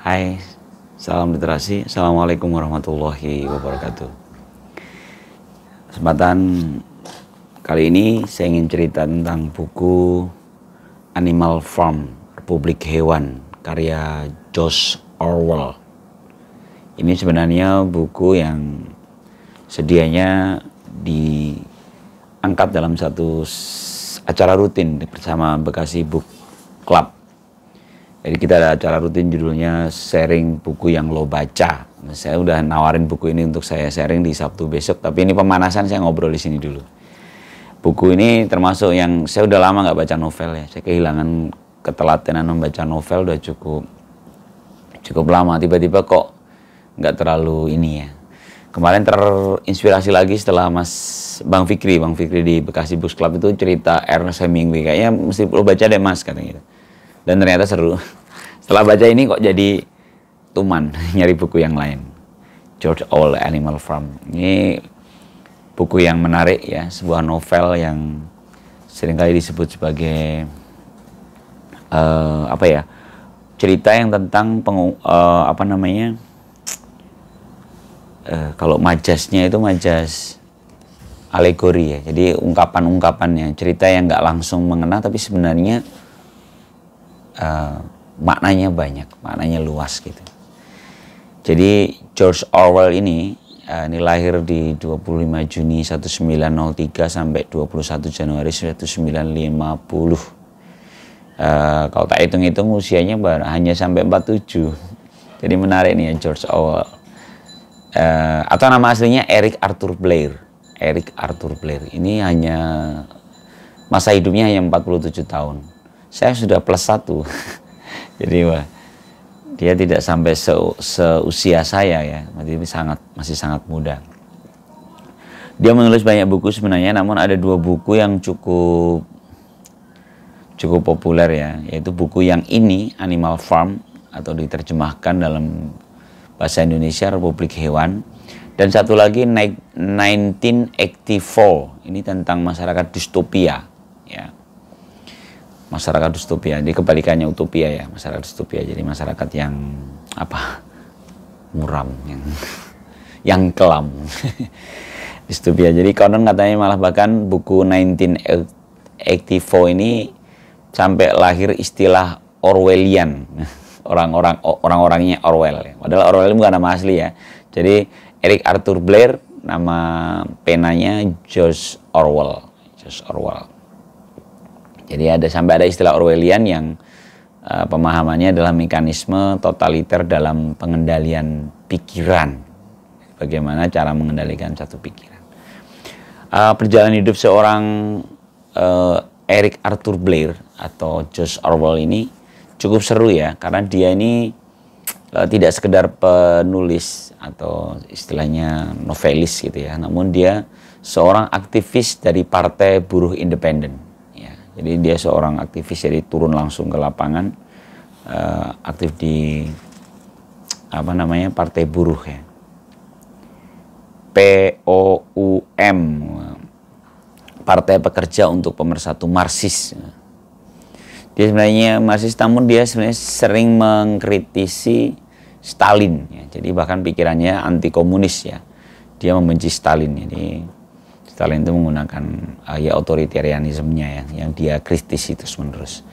Hai, salam literasi. Assalamualaikum warahmatullahi wabarakatuh. Kesempatan kali ini saya ingin cerita tentang buku Animal Farm, Republik Hewan, karya George Orwell. Ini sebenarnya buku yang sedianya diangkat dalam satu acara rutin bersama Bekasi Book Club. Jadi kita ada acara rutin judulnya sharing buku yang lo baca. Saya udah nawarin buku ini untuk saya sharing di Sabtu besok, tapi ini pemanasan, saya ngobrol di sini dulu. Buku ini termasuk yang saya udah lama nggak baca novel ya. Saya kehilangan ketelatenan membaca novel udah cukup lama. Tiba-tiba kok nggak terlalu ini ya. Kemarin terinspirasi lagi setelah Bang Fikri di Bekasi Book Club itu cerita Ernest Hemingway, kayaknya mesti lo baca deh mas katanya gitu. Dan ternyata seru. Setelah baca ini kok jadi tuman nyari buku yang lain. George Orwell, Animal Farm. Ini buku yang menarik ya, sebuah novel yang seringkali disebut sebagai cerita yang tentang kalau majasnya itu majas alegori ya. Jadi ungkapan-ungkapannya, cerita yang nggak langsung mengena tapi sebenarnya maknanya banyak, maknanya luas gitu. Jadi George Orwell ini lahir di 25 Juni 1903 sampai 21 Januari 1950. Kalau tak hitung-hitung usianya hanya sampai 47. Jadi menarik nih ya George Orwell. Atau nama aslinya Eric Arthur Blair. Eric Arthur Blair ini hanya masa hidupnya hanya 47 tahun. Saya sudah +1. Jadi dia tidak sampai seusia saya ya, masih sangat muda. Dia menulis banyak buku sebenarnya, namun ada 2 buku yang cukup populer ya, yaitu buku yang ini Animal Farm atau diterjemahkan dalam bahasa Indonesia Republik Hewan, dan satu lagi 1984. Ini tentang masyarakat distopia ya. Masyarakat distopia, jadi kebalikannya utopia ya, masyarakat distopia. Jadi masyarakat yang muram, yang kelam. Distopia. Jadi konon katanya malah bahkan buku 1984 ini sampai lahir istilah Orwellian. Orang-orangnya Orwell ya. Padahal Orwell bukan nama asli ya. Jadi Eric Arthur Blair, nama penanya George Orwell. Jadi sampai ada istilah Orwellian yang pemahamannya adalah mekanisme totaliter dalam pengendalian pikiran. Bagaimana cara mengendalikan satu pikiran. Perjalanan hidup seorang Eric Arthur Blair atau George Orwell ini cukup seru ya, karena dia ini tidak sekedar penulis atau istilahnya novelis gitu ya, namun dia seorang aktivis dari Partai Buruh Independen. Jadi dia seorang aktivis, jadi turun langsung ke lapangan, aktif di Partai Buruh ya, POUM, Partai Pekerja untuk Pemersatu Marxis. Dia sebenarnya Marxis, namun dia sebenarnya sering mengkritisi Stalin ya. Jadi bahkan pikirannya anti komunis ya. Dia membenci Stalin. Jadi Stalin itu menggunakan otoritarianismenya ya, yang dia kritis terus menerus.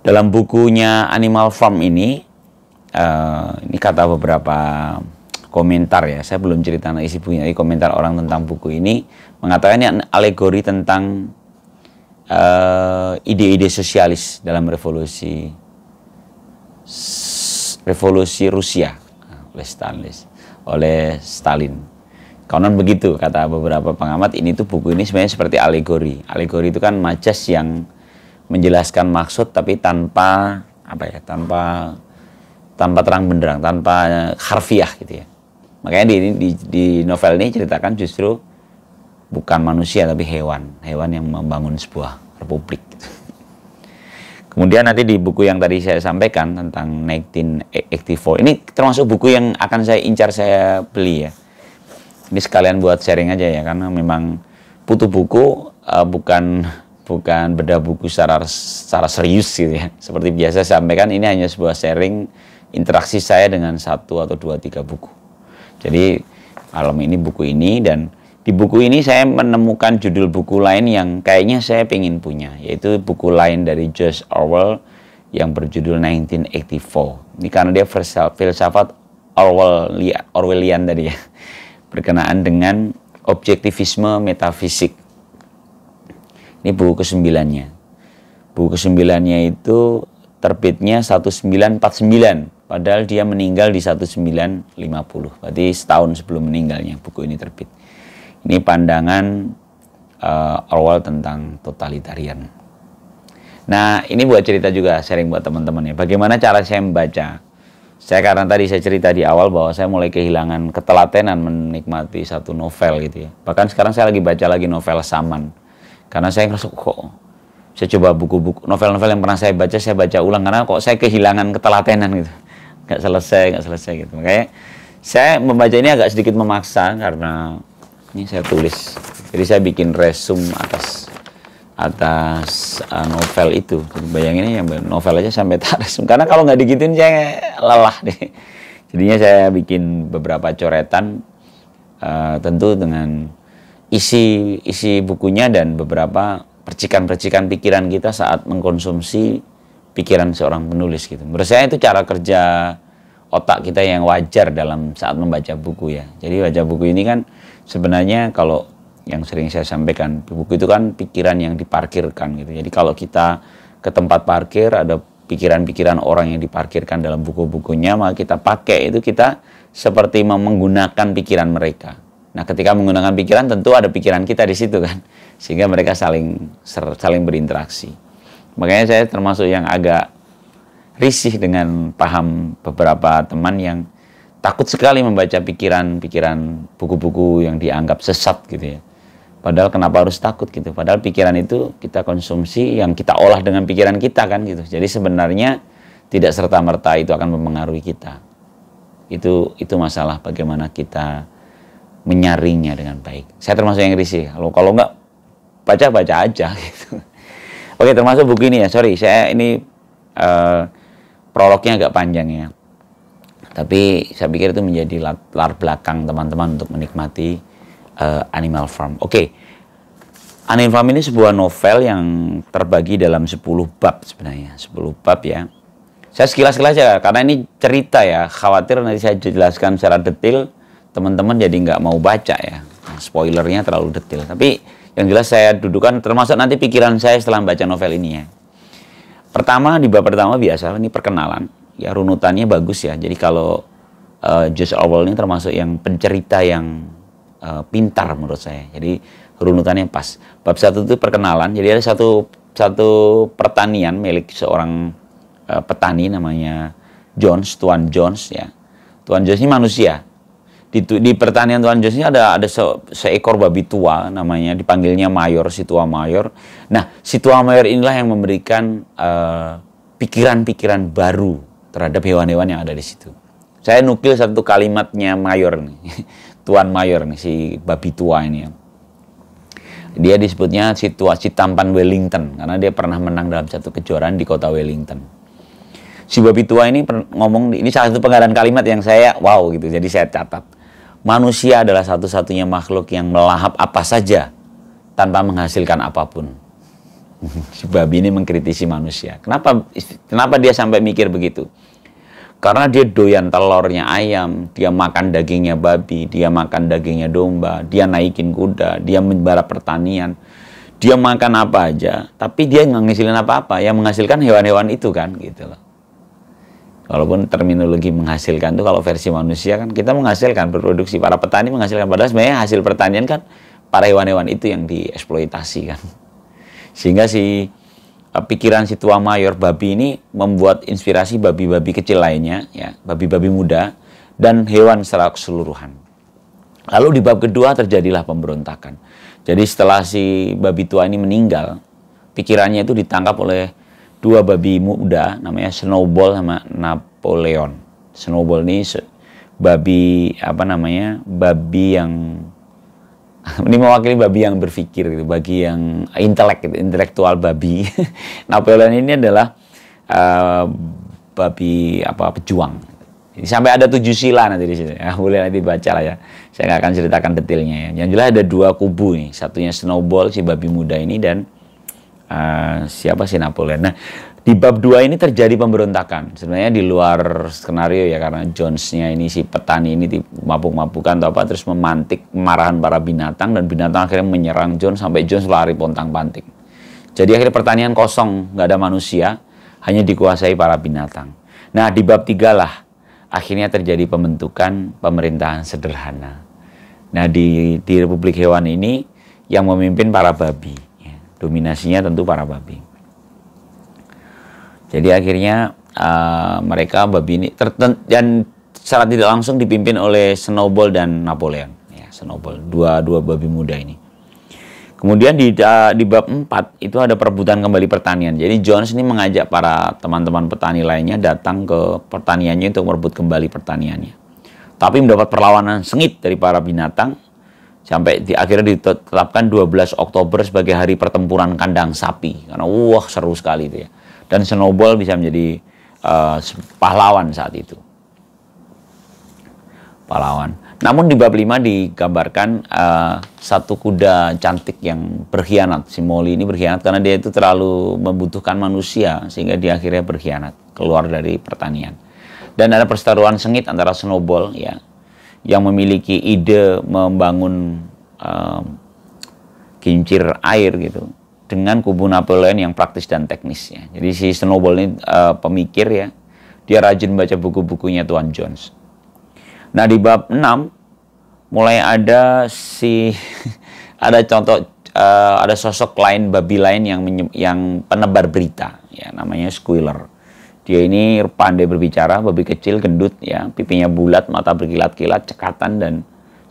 Dalam bukunya Animal Farm ini kata beberapa komentar ya, saya belum cerita isi bukunya, komentar orang tentang buku ini mengatakan ini alegori tentang ide-ide sosialis dalam revolusi Rusia oleh Stalin. Konon begitu kata beberapa pengamat. Buku ini sebenarnya seperti alegori. Alegori itu kan majas yang menjelaskan maksud tapi tanpa terang benderang, tanpa harfiah gitu ya. Makanya di novel ini ceritakan justru bukan manusia tapi hewan yang membangun sebuah republik gitu. Kemudian nanti di buku yang tadi saya sampaikan tentang 1984, ini termasuk buku yang akan saya incar, saya beli ya. Ini sekalian buat sharing aja ya, karena memang butuh buku, bukan bedah buku secara serius gitu ya. Seperti biasa saya sampaikan, ini hanya sebuah sharing interaksi saya dengan 1 atau 2, 3 buku. Jadi malam ini buku ini, dan di buku ini saya menemukan judul buku lain yang kayaknya saya pengen punya, yaitu buku lain dari George Orwell yang berjudul 1984. Ini karena dia filsafat Orwellian tadi ya, berkenaan dengan objektivisme metafisik. Ini buku ke-9-nya. Buku ke-9-nya itu terbitnya 1949, padahal dia meninggal di 1950. Berarti setahun sebelum meninggalnya buku ini terbit. Ini pandangan Orwell tentang totalitarian. Nah, ini buat cerita juga, sharing buat teman-teman ya. Bagaimana cara saya membaca? Saya karena tadi saya cerita di awal bahwa saya mulai kehilangan ketelatenan menikmati satu novel gitu ya. Bahkan sekarang saya lagi baca lagi novel Saman. Karena saya ngerasa kok saya coba buku-buku novel-novel yang pernah saya baca ulang karena kok saya kehilangan ketelatenan gitu. Nggak selesai gitu. Makanya saya membaca ini agak sedikit memaksa karena ini saya tulis. Jadi saya bikin resume atas novel itu. Jadi bayangin ya novel aja sampai tak resume. Karena kalau nggak digituin saya lelah deh. Jadinya saya bikin beberapa coretan tentu dengan isi bukunya dan beberapa percikan-percikan pikiran kita saat mengkonsumsi pikiran seorang penulis gitu. Menurut saya itu cara kerja otak kita yang wajar dalam saat membaca buku ya. Jadi baca buku ini kan sebenarnya kalau yang sering saya sampaikan, buku itu kan pikiran yang diparkirkan gitu. Jadi kalau kita ke tempat parkir ada pikiran-pikiran orang yang diparkirkan dalam buku-bukunya, maka kita pakai itu, kita seperti menggunakan pikiran mereka. Nah, ketika menggunakan pikiran tentu ada pikiran kita di situ kan, sehingga mereka saling berinteraksi. Makanya saya termasuk yang agak risih dengan paham beberapa teman yang takut sekali membaca pikiran-pikiran buku-buku yang dianggap sesat gitu ya. Padahal kenapa harus takut gitu? Padahal pikiran itu kita konsumsi, yang kita olah dengan pikiran kita kan gitu. Jadi sebenarnya tidak serta-merta itu akan mempengaruhi kita. Itu masalah bagaimana kita menyaringnya dengan baik. Saya termasuk yang risih. Kalau nggak baca aja gitu. Oke, termasuk buku ini ya. Sorry, saya ini prolognya agak panjang ya. Tapi saya pikir itu menjadi latar belakang teman-teman untuk menikmati Animal Farm. Oke. Animal Farm ini sebuah novel yang terbagi dalam 10 bab sebenarnya. 10 bab ya. Saya sekilas-sekilas aja karena ini cerita ya. Khawatir nanti saya jelaskan secara detail teman-teman jadi nggak mau baca ya. Spoilernya terlalu detail. Tapi yang jelas saya dudukan termasuk nanti pikiran saya setelah baca novel ini ya. Pertama, di bab pertama biasa ini perkenalan. Ya runutannya bagus ya. Jadi kalau George Orwell ini termasuk yang pencerita yang pintar menurut saya. Jadi runutannya pas. Bab 1 itu perkenalan. Jadi ada satu pertanian milik seorang petani namanya Tuan Jones ya. Tuan Jones ini manusia. Di pertanian Tuan Jones ini ada seekor babi tua, namanya dipanggilnya Mayor, si tua Mayor. Nah, si tua Mayor inilah yang memberikan pikiran-pikiran baru terhadap hewan-hewan yang ada di situ. Saya nukil satu kalimatnya Mayor nih, Tuan Mayor nih, si babi tua ini ya. Dia disebutnya si tampan Wellington karena dia pernah menang dalam satu kejuaraan di kota Wellington. Si babi tua ini ngomong, ini salah satu penggalan kalimat yang saya wow gitu, jadi saya catat. Manusia adalah satu-satunya makhluk yang melahap apa saja tanpa menghasilkan apapun. Si babi ini mengkritisi manusia. Kenapa dia sampai mikir begitu? Karena dia doyan telurnya ayam, dia makan dagingnya babi, dia makan dagingnya domba, dia naikin kuda, dia membara pertanian. Dia makan apa aja, tapi dia nggak menghasilkan apa-apa. Yang menghasilkan hewan-hewan itu kan gitu loh. Walaupun terminologi menghasilkan itu kalau versi manusia kan kita menghasilkan, berproduksi, para petani menghasilkan, padahal sebenarnya hasil pertanian kan para hewan-hewan itu yang dieksploitasi kan. Sehingga pikiran si tua Mayor babi ini membuat inspirasi babi-babi kecil lainnya ya, babi-babi muda dan hewan secara keseluruhan. Lalu di bab kedua terjadilah pemberontakan. Jadi setelah si babi tua ini meninggal, pikirannya itu ditangkap oleh dua babi muda namanya Snowball sama Napoleon. Snowball ini babi babi yang ini mewakili babi yang berpikir gitu, bagi yang intelektual babi. Napoleon ini adalah babi apa pejuang. Jadi, sampai ada 7 sila nanti di sini. Ya, boleh nanti baca lah ya. Saya nggak akan ceritakan detailnya ya. Yang jelas ada 2 kubu nih. Satunya Snowball si babi muda ini dan siapa si Napoleon. Nah, di bab 2 ini terjadi pemberontakan. Sebenarnya di luar skenario ya, karena Jones-nya ini si petani ini mabuk-mabukan atau apa, terus memantik kemarahan para binatang, dan binatang akhirnya menyerang Jones sampai Jones lari pontang-panting. Jadi akhirnya pertanian kosong, nggak ada manusia, hanya dikuasai para binatang. Nah, di bab 3 lah akhirnya terjadi pembentukan pemerintahan sederhana. Nah, di Republik Hewan ini yang memimpin para babi. Ya. Dominasinya tentu para babi. Jadi akhirnya mereka babi ini dan secara tidak langsung dipimpin oleh Snowball dan Napoleon. Ya, Snowball, dua babi muda ini. Kemudian di bab 4 itu ada perebutan kembali pertanian. Jadi Jones ini mengajak para teman-teman petani lainnya datang ke pertaniannya untuk merebut kembali pertaniannya. Tapi mendapat perlawanan sengit dari para binatang sampai akhirnya ditetapkan 12 Oktober sebagai hari pertempuran kandang sapi. Karena wah seru sekali itu ya. Dan Snowball bisa menjadi pahlawan saat itu. Pahlawan. Namun di bab 5 digambarkan satu kuda cantik yang berkhianat. Si Molly ini berkhianat karena dia itu terlalu membutuhkan manusia sehingga dia akhirnya berkhianat, keluar dari pertanian. Dan ada perseteruan sengit antara Snowball ya, yang memiliki ide membangun kincir air gitu, dengan kubu Napoleon yang praktis dan teknis ya. Jadi si Snowball ini pemikir ya, dia rajin baca buku-bukunya Tuan Jones. Nah, di bab 6 mulai ada ada contoh ada sosok lain, babi lain yang penebar berita ya, namanya Squealer. Dia ini pandai berbicara, babi kecil, gendut ya, pipinya bulat, mata berkilat-kilat, cekatan, dan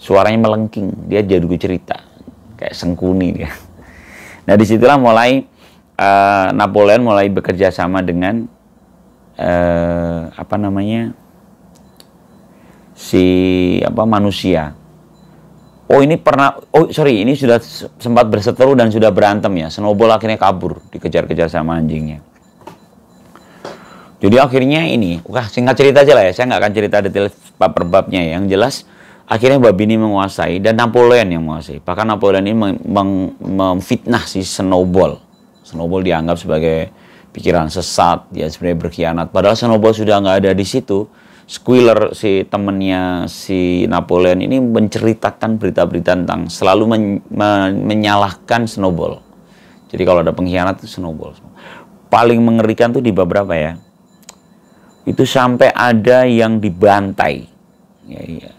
suaranya melengking. Dia jago cerita, kayak Sengkuni dia. Nah, disitulah mulai Napoleon mulai bekerja sama dengan manusia. Ini sudah sempat berseteru dan sudah berantem ya. Snowball akhirnya kabur, dikejar-kejar sama anjingnya. Jadi akhirnya singkat cerita aja lah ya. Saya nggak akan cerita detail bab per babnya ya. Yang jelas akhirnya babi ini menguasai dan Napoleon yang menguasai. Bahkan Napoleon ini memfitnah si Snowball. Snowball dianggap sebagai pikiran sesat, dia sebenarnya berkhianat. Padahal Snowball sudah nggak ada di situ. Squealer, si temennya si Napoleon ini, menceritakan berita-berita tentang selalu menyalahkan Snowball. Jadi kalau ada pengkhianat itu Snowball. Paling mengerikan tuh di bab berapa ya? Itu sampai ada yang dibantai. Ya.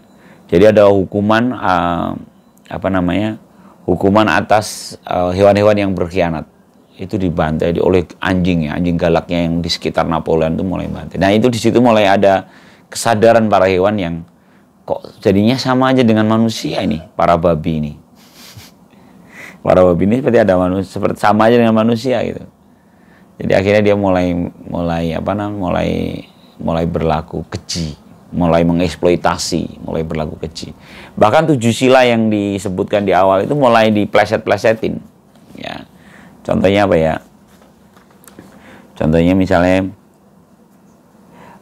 Jadi ada hukuman hukuman atas hewan-hewan yang berkhianat. Itu dibantai oleh anjing ya, anjing galaknya yang di sekitar Napoleon itu mulai bantai. Nah, itu di situ mulai ada kesadaran para hewan yang kok jadinya sama aja dengan manusia ini, para babi ini. Para babi ini seperti sama aja dengan manusia gitu. Jadi akhirnya dia mulai berlaku keji, mulai mengeksploitasi, mulai berlaku keji. Bahkan 7 sila yang disebutkan di awal itu mulai dipleset-plesetin. Ya. Contohnya apa ya? Contohnya misalnya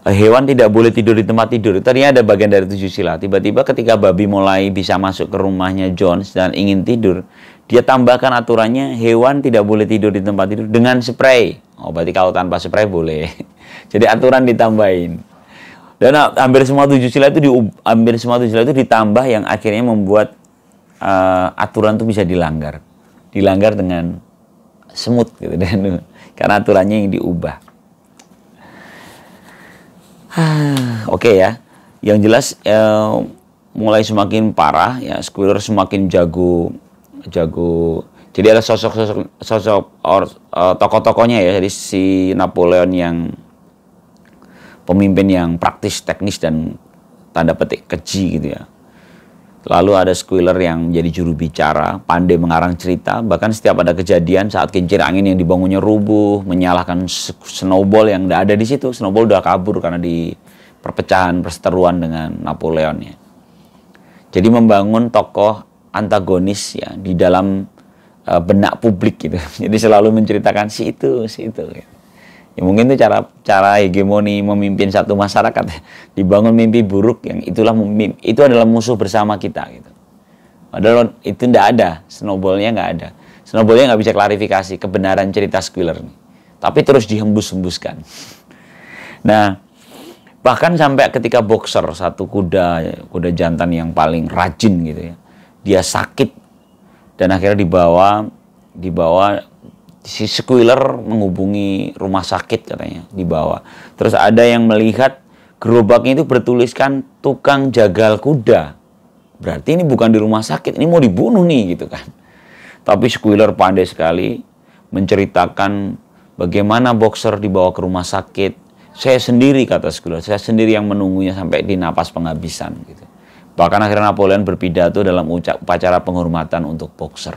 hewan tidak boleh tidur di tempat tidur. Tadinya ada bagian dari 7 sila. Tiba-tiba ketika babi mulai bisa masuk ke rumahnya Jones dan ingin tidur, dia tambahkan aturannya hewan tidak boleh tidur di tempat tidur dengan spray. Oh, berarti kalau tanpa spray boleh. Jadi aturan ditambahin. Dan hampir semua 7 sila itu ditambah yang akhirnya membuat aturan itu bisa dilanggar. Dilanggar dengan semut gitu, karena aturannya yang diubah. Oke ya, yang jelas mulai semakin parah ya, Squealer semakin jago. Jadi ada sosok tokoh-tokohnya ya, jadi si Napoleon yang pemimpin yang praktis, teknis, dan tanda petik keji gitu ya. Lalu ada Squealer yang jadi juru bicara, pandai mengarang cerita. Bahkan setiap ada kejadian saat kincir angin yang dibangunnya rubuh, menyalahkan Snowball yang tidak ada di situ. Snowball udah kabur karena di perseteruan dengan Napoleon ya. Jadi membangun tokoh antagonis ya di dalam benak publik gitu. Jadi selalu menceritakan si itu. Gitu. Ya mungkin itu cara hegemoni memimpin satu masyarakat, dibangun mimpi buruk yang itu adalah musuh bersama kita gitu. Padahal itu tidak ada, snowballnya nggak ada. Snowballnya nggak bisa klarifikasi kebenaran cerita Squealer nih. Tapi terus dihembus-hembuskan. Nah, bahkan sampai ketika boxer, satu kuda jantan yang paling rajin gitu ya, dia sakit dan akhirnya dibawa si Squealer menghubungi rumah sakit katanya, dibawa. Terus ada yang melihat gerobaknya itu bertuliskan tukang jagal kuda. Berarti ini bukan di rumah sakit, ini mau dibunuh nih gitu kan. Tapi Squealer pandai sekali menceritakan bagaimana boxer dibawa ke rumah sakit. Saya sendiri, kata Squealer, saya sendiri yang menunggunya sampai di napas penghabisan gitu. Bahkan akhirnya Napoleon berpidato dalam upacara penghormatan untuk boxer.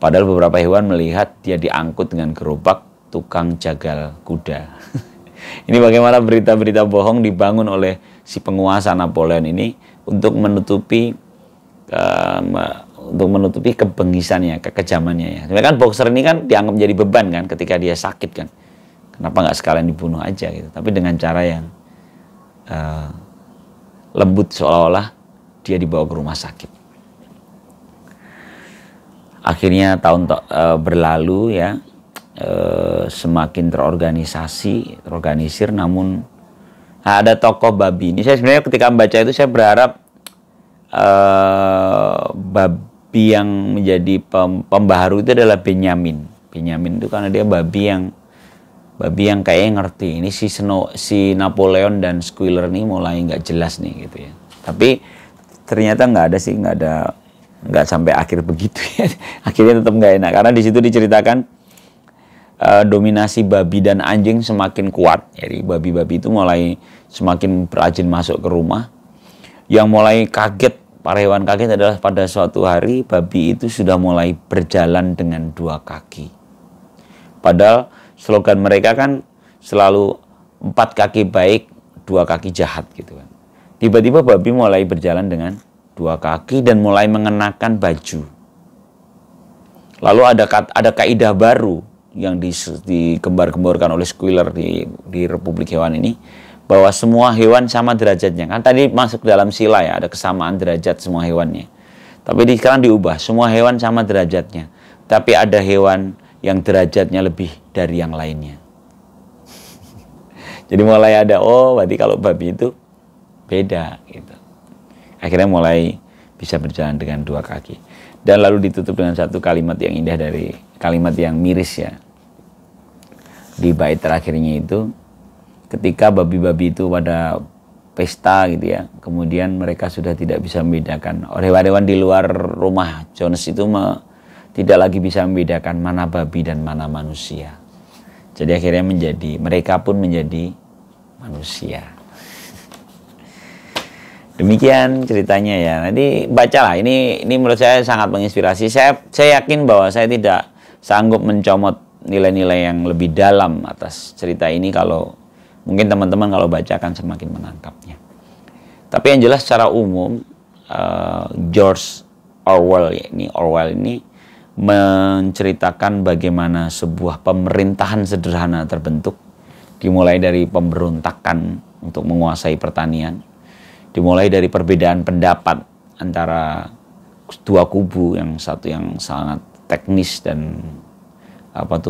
Padahal beberapa hewan melihat dia diangkut dengan gerobak tukang jagal kuda. Ini bagaimana berita-berita bohong dibangun oleh si penguasa Napoleon ini untuk menutupi kebengisannya, kekejamannya ya. Sebenarnya kan boxer ini kan dianggap menjadi beban kan ketika dia sakit kan. Kenapa nggak sekalian dibunuh aja gitu. Tapi dengan cara yang lembut, seolah-olah dia dibawa ke rumah sakit. Akhirnya tahun berlalu ya, semakin terorganisir, namun ada tokoh babi. Ini saya sebenarnya ketika membaca itu saya berharap babi yang menjadi pembaharu itu adalah Benyamin. Benyamin itu karena dia babi yang kayaknya ngerti. Ini si Napoleon dan Squealer ini mulai nggak jelas nih gitu ya. Tapi ternyata nggak sampai akhir begitu ya. Akhirnya tetap nggak enak karena di situ diceritakan dominasi babi dan anjing semakin kuat. Jadi babi-babi itu mulai semakin rajin masuk ke rumah. Yang mulai kaget, para hewan kaget adalah pada suatu hari babi itu sudah mulai berjalan dengan 2 kaki. Padahal slogan mereka kan selalu 4 kaki baik, 2 kaki jahat gitu kan. Tiba-tiba babi mulai berjalan dengan 2 kaki dan mulai mengenakan baju. Lalu ada kaidah baru yang digembar-gemborkan oleh Squealer di Republik Hewan ini, bahwa semua hewan sama derajatnya. Kan tadi masuk dalam sila ya, ada kesamaan derajat semua hewannya. Tapi sekarang diubah, semua hewan sama derajatnya. Tapi ada hewan yang derajatnya lebih dari yang lainnya. Jadi mulai ada, berarti kalau babi itu beda gitu. Akhirnya mulai bisa berjalan dengan 2 kaki. Dan lalu ditutup dengan satu kalimat yang indah, dari kalimat yang miris ya. Di bait terakhirnya itu, ketika babi-babi itu pada pesta gitu ya, kemudian mereka sudah tidak bisa membedakan. Hewan-hewan di luar rumah Jones itu tidak lagi bisa membedakan mana babi dan mana manusia. Jadi akhirnya mereka pun menjadi manusia. Demikian ceritanya ya. Nanti bacalah. Ini menurut saya sangat menginspirasi. Saya yakin bahwa saya tidak sanggup mencomot nilai-nilai yang lebih dalam atas cerita ini. Kalau mungkin teman-teman kalau baca akan semakin menangkapnya. Tapi yang jelas secara umum George Orwell ini menceritakan bagaimana sebuah pemerintahan sederhana terbentuk, dimulai dari pemberontakan untuk menguasai pertanian. Dimulai dari perbedaan pendapat antara 2 kubu, yang satu yang sangat teknis dan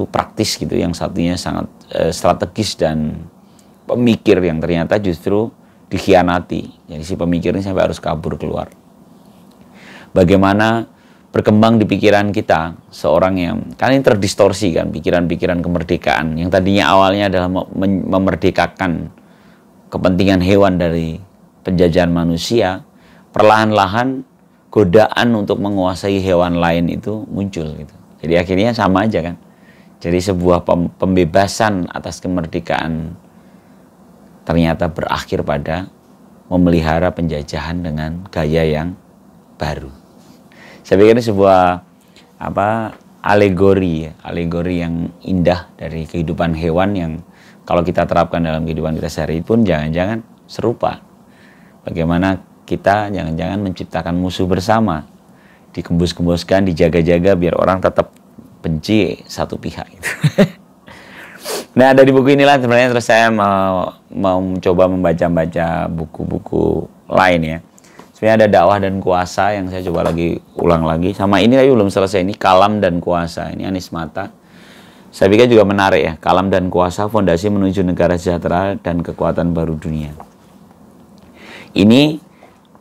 praktis gitu, yang satunya sangat strategis dan pemikir yang ternyata justru dikhianati. Jadi si pemikir ini sampai harus kabur keluar. Bagaimana berkembang di pikiran kita seorang yang kan ini terdistorsi kan, pikiran-pikiran kemerdekaan yang tadinya awalnya adalah memerdekakan kepentingan hewan dari penjajahan manusia, perlahan-lahan godaan untuk menguasai hewan lain itu muncul gitu. Jadi akhirnya sama aja kan. Jadi sebuah pembebasan atas kemerdekaan ternyata berakhir pada memelihara penjajahan dengan gaya yang baru. Saya pikir ini sebuah alegori yang indah dari kehidupan hewan yang kalau kita terapkan dalam kehidupan kita sehari pun jangan-jangan serupa. Bagaimana kita jangan-jangan menciptakan musuh bersama, dikembus-kembuskan, dijaga-jaga biar orang tetap benci satu pihak gitu. Nah, dari buku inilah sebenarnya terus saya mau mencoba membaca buku-buku lain ya. Sebenarnya ada Dakwah dan Kuasa yang saya coba lagi ulang lagi. Sama ini tapi belum selesai, ini Kalam dan Kuasa. Ini Anies Mata. Saya pikir juga menarik ya. Kalam dan Kuasa, Fondasi Menuju Negara Sejahtera dan Kekuatan Baru Dunia. Ini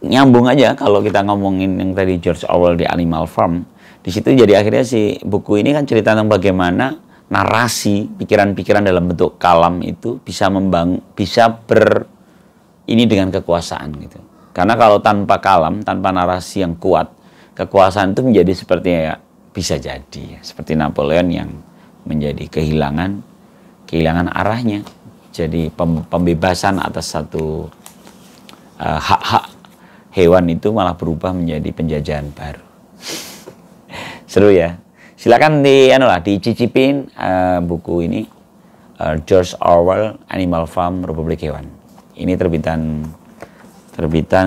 nyambung aja kalau kita ngomongin yang tadi George Orwell di Animal Farm. Di situ jadi akhirnya si buku ini kan cerita tentang bagaimana narasi, pikiran-pikiran dalam bentuk kalam itu bisa ini dengan kekuasaan gitu. Karena kalau tanpa kalam, tanpa narasi yang kuat, kekuasaan itu menjadi seperti ya, bisa jadi seperti Napoleon yang menjadi kehilangan arahnya. Jadi pembebasan atas satu hak-hak hewan itu malah berubah menjadi penjajahan baru. Seru ya. Silakan dicicipin buku ini, George Orwell, Animal Farm, Republik Hewan. Ini terbitan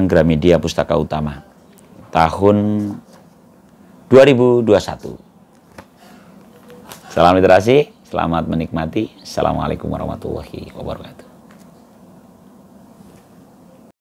Gramedia Pustaka Utama tahun 2021. Salam literasi, selamat menikmati. Assalamualaikum warahmatullahi wabarakatuh.